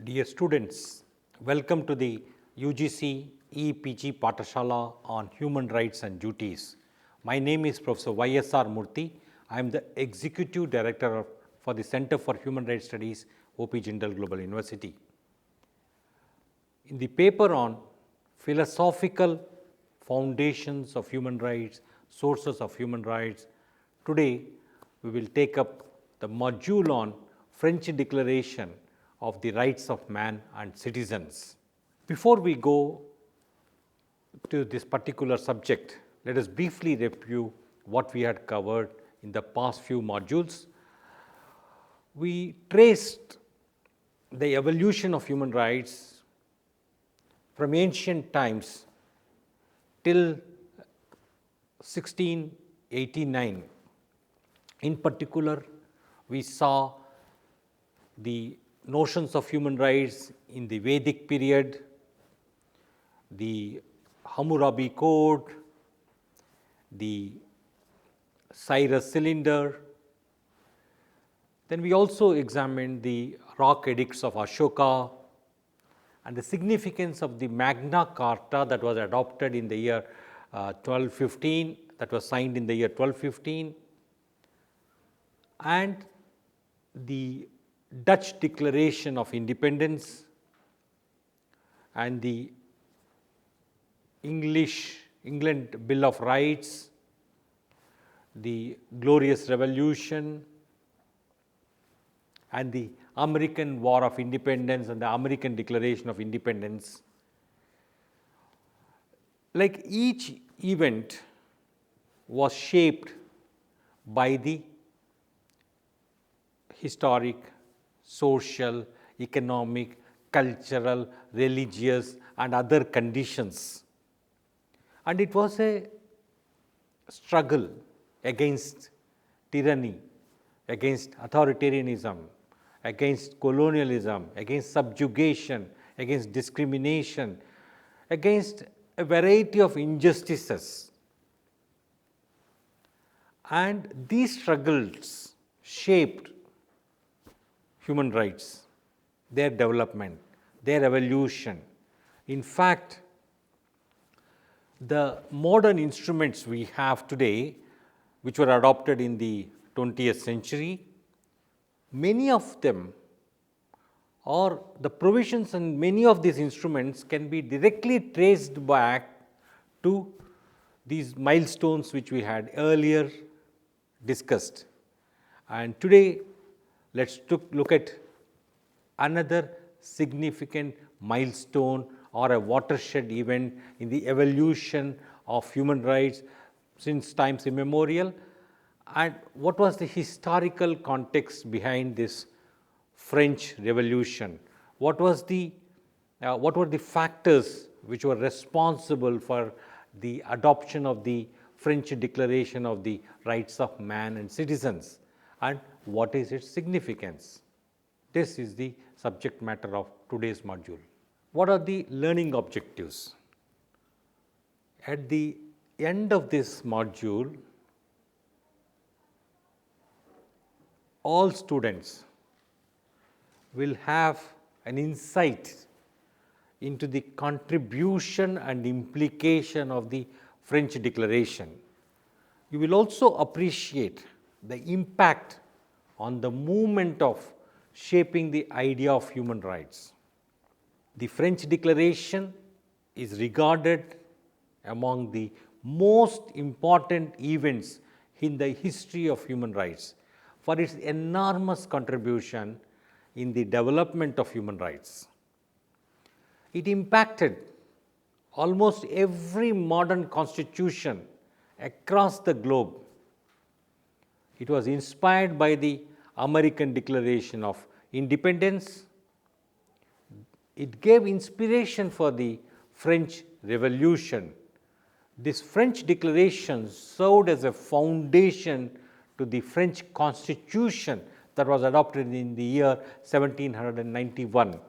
Dear students, welcome to the UGC EPG Pathashala on Human Rights and Duties. My name is Professor YSR Murthy. I am the Executive Director for the Center for Human Rights Studies, OP Jindal Global University. In the paper on philosophical foundations of human rights, sources of human rights, today we will take up the module on French Declaration of the Rights of Man and Citizens. Before we go to this particular subject, let us briefly review what we had covered in the past few modules. We traced the evolution of human rights from ancient times till 1689. In particular, we saw the notions of human rights in the Vedic period, the Hammurabi Code, the Cyrus Cylinder. Then we also examined the rock edicts of Ashoka and the significance of the Magna Carta that was adopted in the year 1215, that was signed in the year 1215, and the Dutch Declaration of Independence and the England Bill of Rights, the Glorious Revolution, and the American War of Independence and the American Declaration of Independence. Like each event was shaped by the historic, social, economic, cultural, religious and other conditions. And it was a struggle against tyranny, against authoritarianism, against colonialism, against subjugation, against discrimination, against a variety of injustices. And these struggles shaped human rights, their development, their evolution. In fact, the modern instruments we have today, which were adopted in the 20th century, many of them, or the provisions in many of these instruments can be directly traced back to these milestones which we had earlier discussed. And today, let's look at another significant milestone or a watershed event in the evolution of human rights since times immemorial, and what was the historical context behind this French Revolution? What were the factors which were responsible for the adoption of the French Declaration of the Rights of Man and Citizens, and what is its significance? This is the subject matter of today's module. What are the learning objectives? At the end of this module, all students will have an insight into the contribution and implication of the French Declaration. You will also appreciate the impact on the movement of shaping the idea of human rights. The French Declaration is regarded among the most important events in the history of human rights for its enormous contribution in the development of human rights. It impacted almost every modern constitution across the globe. It was inspired by the American Declaration of Independence. It gave inspiration for the French Revolution. This French Declaration served as a foundation to the French Constitution that was adopted in the year 1791.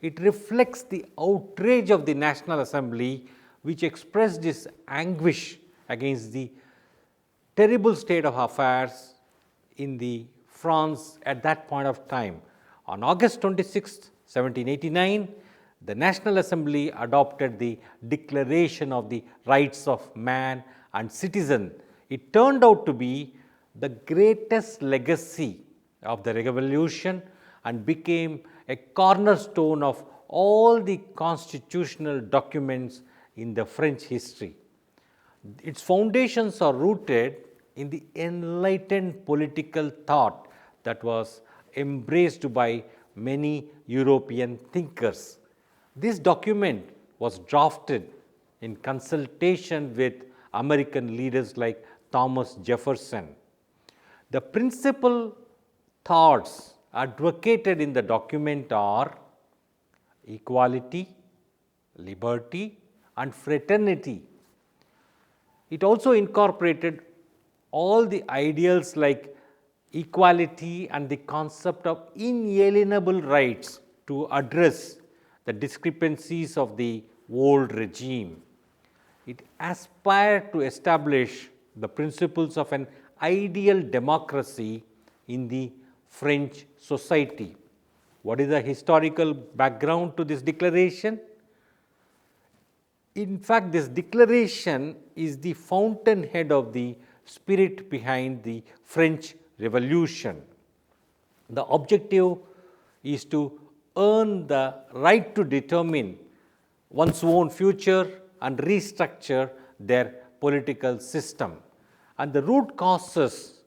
It reflects the outrage of the National Assembly, which expressed its anguish against the terrible state of affairs in the France at that point of time. On August 26, 1789, the National Assembly adopted the Declaration of the Rights of Man and Citizen. It turned out to be the greatest legacy of the revolution and became a cornerstone of all the constitutional documents in the French history. Its foundations are rooted in the enlightened political thought that was embraced by many European thinkers. This document was drafted in consultation with American leaders like Thomas Jefferson. The principal thoughts advocated in the document are equality, liberty, and fraternity. It also incorporated all the ideals like equality and the concept of inalienable rights to address the discrepancies of the old regime. It aspired to establish the principles of an ideal democracy in the French society. What is the historical background to this declaration? In fact, this declaration is the fountainhead of the spirit behind the French Revolution. The objective is to earn the right to determine one's own future and restructure their political system. And the root causes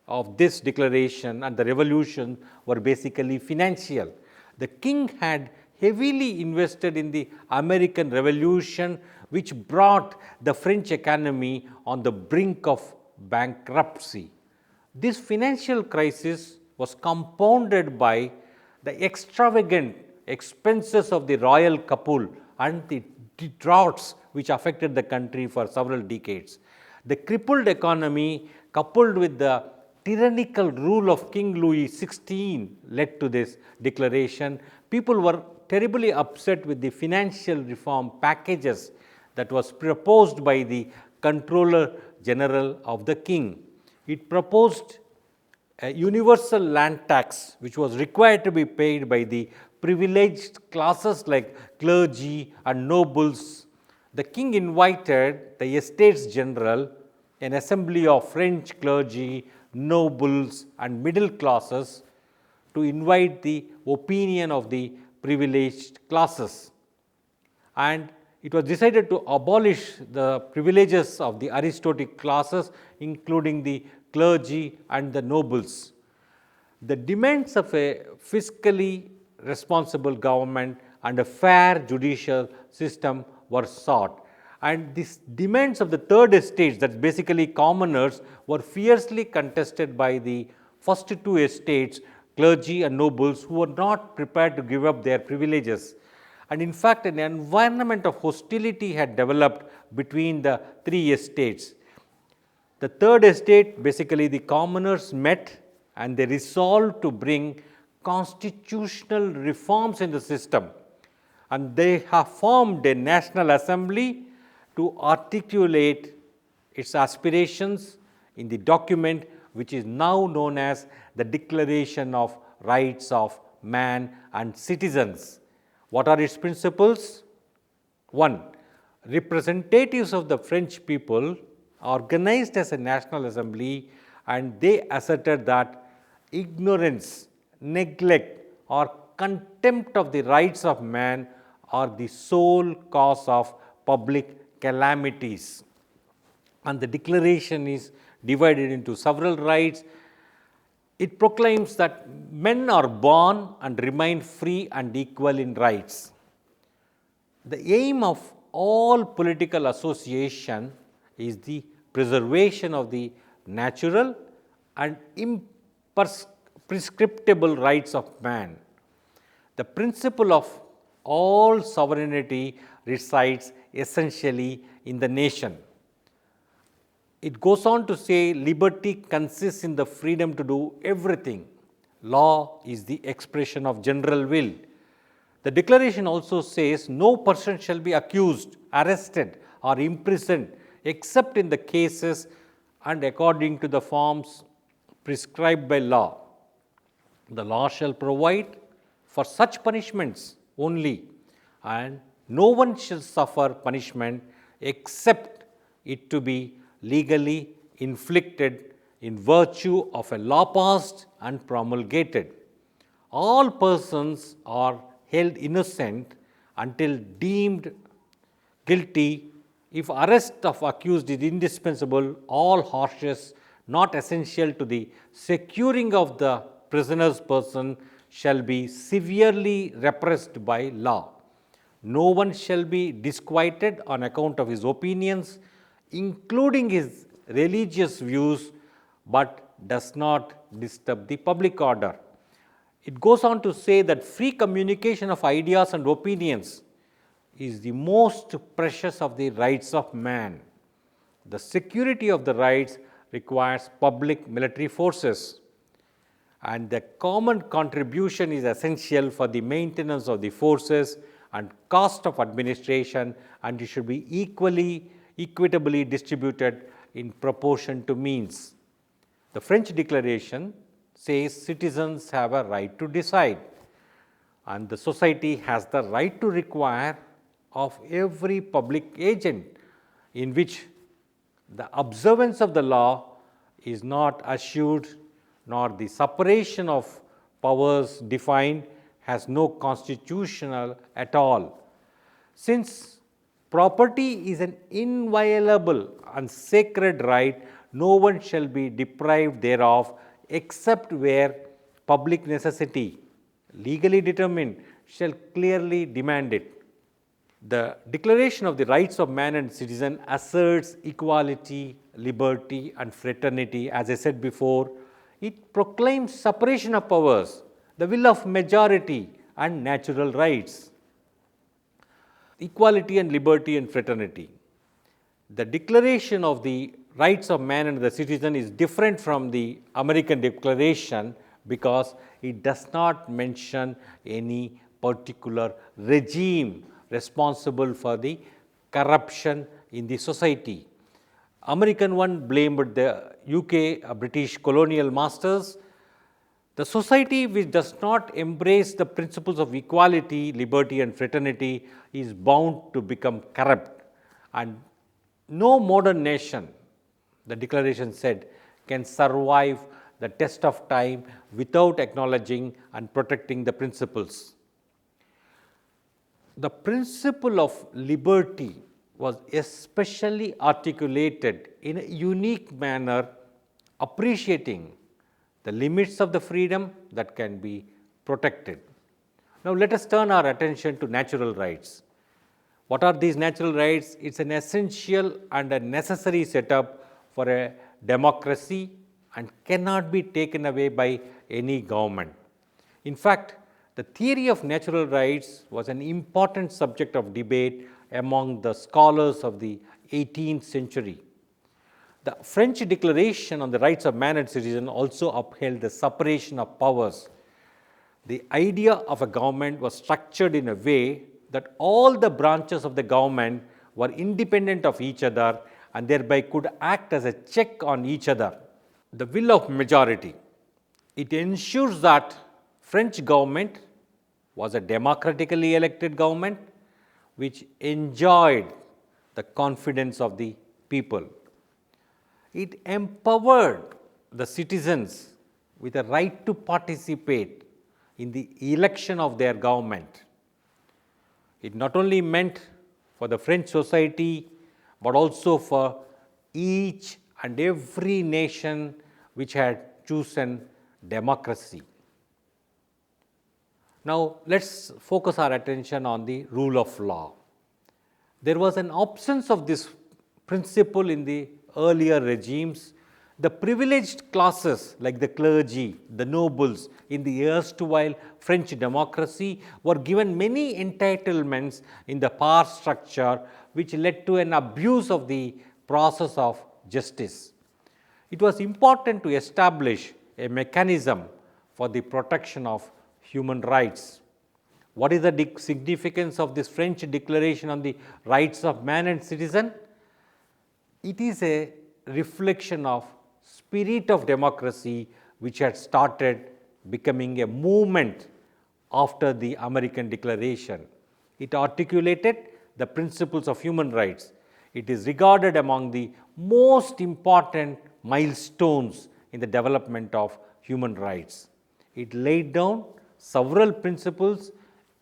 of this declaration and the revolution were basically financial. The king had heavily invested in the American Revolution, which brought the French economy on the brink of bankruptcy. This financial crisis was compounded by the extravagant expenses of the royal couple and the droughts which affected the country for several decades. The crippled economy, coupled with the tyrannical rule of King Louis XVI, led to this declaration. People were terribly upset with the financial reform packages that was proposed by the Comptroller General of the King. It proposed a universal land tax which was required to be paid by the privileged classes like clergy and nobles. The king invited the Estates General, an assembly of French clergy, nobles and middle classes, to invite the opinion of the privileged classes. And it was decided to abolish the privileges of the aristocratic classes, including the clergy and the nobles. The demands of a fiscally responsible government and a fair judicial system were sought. And these demands of the third estate, that's basically commoners, were fiercely contested by the first two estates, clergy and nobles, who were not prepared to give up their privileges. And in fact, an environment of hostility had developed between the three estates. The third estate, basically the commoners, met and they resolved to bring constitutional reforms in the system. And they have formed a National Assembly to articulate its aspirations in the document which is now known as the Declaration of Rights of Man and Citizens. What are its principles? 1. Representatives of the French people organized as a National Assembly, and they asserted that ignorance, neglect, or contempt of the rights of man are the sole cause of public calamities. And the declaration is divided into several rights. It proclaims that men are born and remain free and equal in rights. The aim of all political association is the preservation of the natural and imprescriptible rights of man. The principle of all sovereignty resides essentially in the nation. It goes on to say liberty consists in the freedom to do everything. Law is the expression of general will. The declaration also says no person shall be accused, arrested, or imprisoned except in the cases and according to the forms prescribed by law. The law shall provide for such punishments only, and no one shall suffer punishment except it to be legally inflicted in virtue of a law passed and promulgated. All persons are held innocent until deemed guilty. If arrest of accused is indispensable, all harshness not essential to the securing of the prisoner's person shall be severely repressed by law. No one shall be disquieted on account of his opinions, including his religious views, but does not disturb the public order. It goes on to say that free communication of ideas and opinions is the most precious of the rights of man. The security of the rights requires public military forces, and the common contribution is essential for the maintenance of the forces and cost of administration, and it should be equitably distributed in proportion to means. The French Declaration says citizens have a right to decide, and the society has the right to require of every public agent in which the observance of the law is not assured, nor the separation of powers defined has no constitutional at all. Since property is an inviolable and sacred right, no one shall be deprived thereof except where public necessity, legally determined, shall clearly demand it. The Declaration of the Rights of Man and Citizen asserts equality, liberty, and fraternity. As I said before, it proclaims separation of powers, the will of majority, and natural rights. Equality and liberty and fraternity. The Declaration of the Rights of Man and the Citizen is different from the American Declaration because it does not mention any particular regime responsible for the corruption in the society. American one blamed the UK British colonial masters. The society which does not embrace the principles of equality, liberty, and fraternity is bound to become corrupt, and no modern nation, the Declaration said, can survive the test of time without acknowledging and protecting the principles. The principle of liberty was especially articulated in a unique manner, appreciating the limits of the freedom that can be protected. Now, let us turn our attention to natural rights. What are these natural rights? It's an essential and a necessary setup for a democracy and cannot be taken away by any government. In fact, the theory of natural rights was an important subject of debate among the scholars of the 18th century. The French Declaration on the Rights of Man and Citizen also upheld the separation of powers. The idea of a government was structured in a way that all the branches of the government were independent of each other and thereby could act as a check on each other. The will of majority. It ensures that French government was a democratically elected government which enjoyed the confidence of the people. It empowered the citizens with a right to participate in the election of their government. It not only meant for the French society, but also for each and every nation which had chosen democracy. Now, let's focus our attention on the rule of law. There was an absence of this principle in the earlier regimes. The privileged classes like the clergy, the nobles in the erstwhile French democracy were given many entitlements in the power structure, which led to an abuse of the process of justice. It was important to establish a mechanism for the protection of human rights. What is the significance of this French Declaration on the Rights of Man and Citizen? It is a reflection of spirit of democracy which had started becoming a movement after the American Declaration. It articulated the principles of human rights. It is regarded among the most important milestones in the development of human rights. It laid down several principles,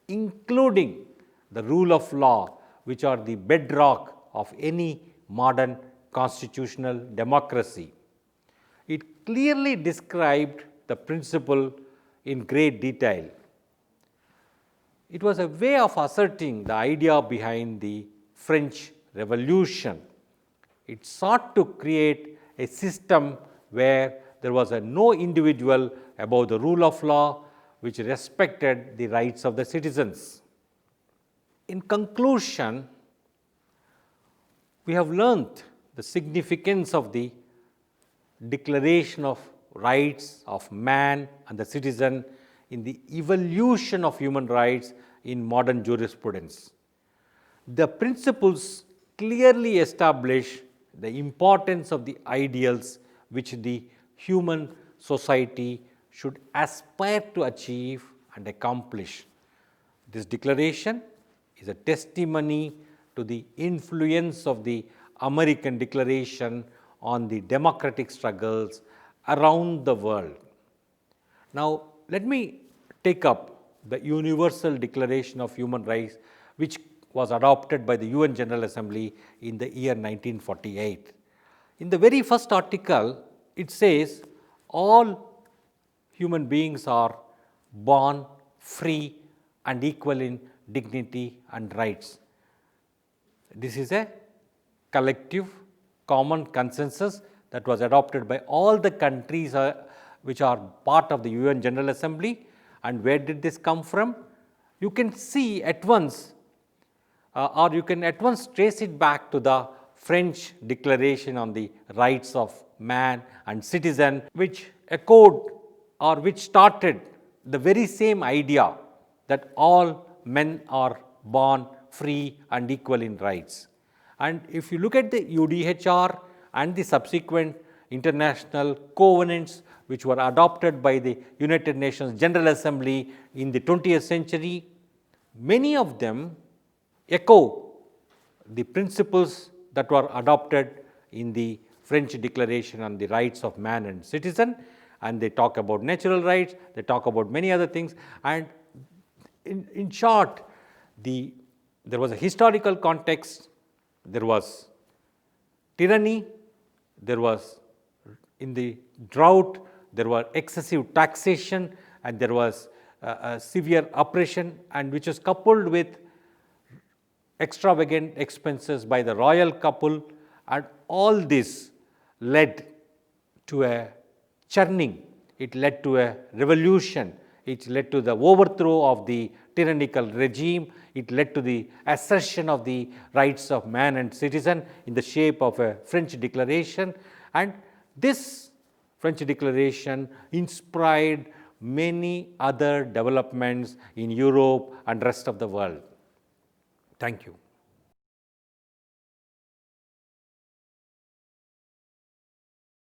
including the rule of law, which are the bedrock of any modern constitutional democracy. It clearly described the principle in great detail. It was a way of asserting the idea behind the French Revolution. It sought to create a system where there was no individual above the rule of law, which respected the rights of the citizens. In conclusion, we have learned the significance of the Declaration of Rights of Man and the Citizen in the evolution of human rights in modern jurisprudence. The principles clearly establish the importance of the ideals which the human society should aspire to achieve and accomplish. This declaration is a testimony to the influence of the American Declaration on the democratic struggles around the world. Now, let me take up the Universal Declaration of Human Rights, which was adopted by the UN General Assembly in the year 1948. In the very first article, it says all human beings are born free and equal in dignity and rights. This is a collective common consensus that was adopted by all the countries which are part of the UN General Assembly. And where did this come from? You can see at once, or you can at once trace it back to the French Declaration on the Rights of Man and Citizen, which echoed or which started the very same idea that all men are born free and equal in rights. And if you look at the UDHR and the subsequent international covenants which were adopted by the United Nations General Assembly in the 20th century, many of them echo the principles that were adopted in the French Declaration on the Rights of Man and Citizen, and they talk about natural rights, they talk about many other things. And in short, there was a historical context, there was tyranny, there was in the drought, there were excessive taxation, and there was severe oppression, and which was coupled with extravagant expenses by the royal couple, and all this led to a churning, it led to a revolution, it led to the overthrow of the tyrannical regime, it led to the assertion of the rights of man and citizen in the shape of a French Declaration. And this French Declaration inspired many other developments in Europe and rest of the world. Thank you.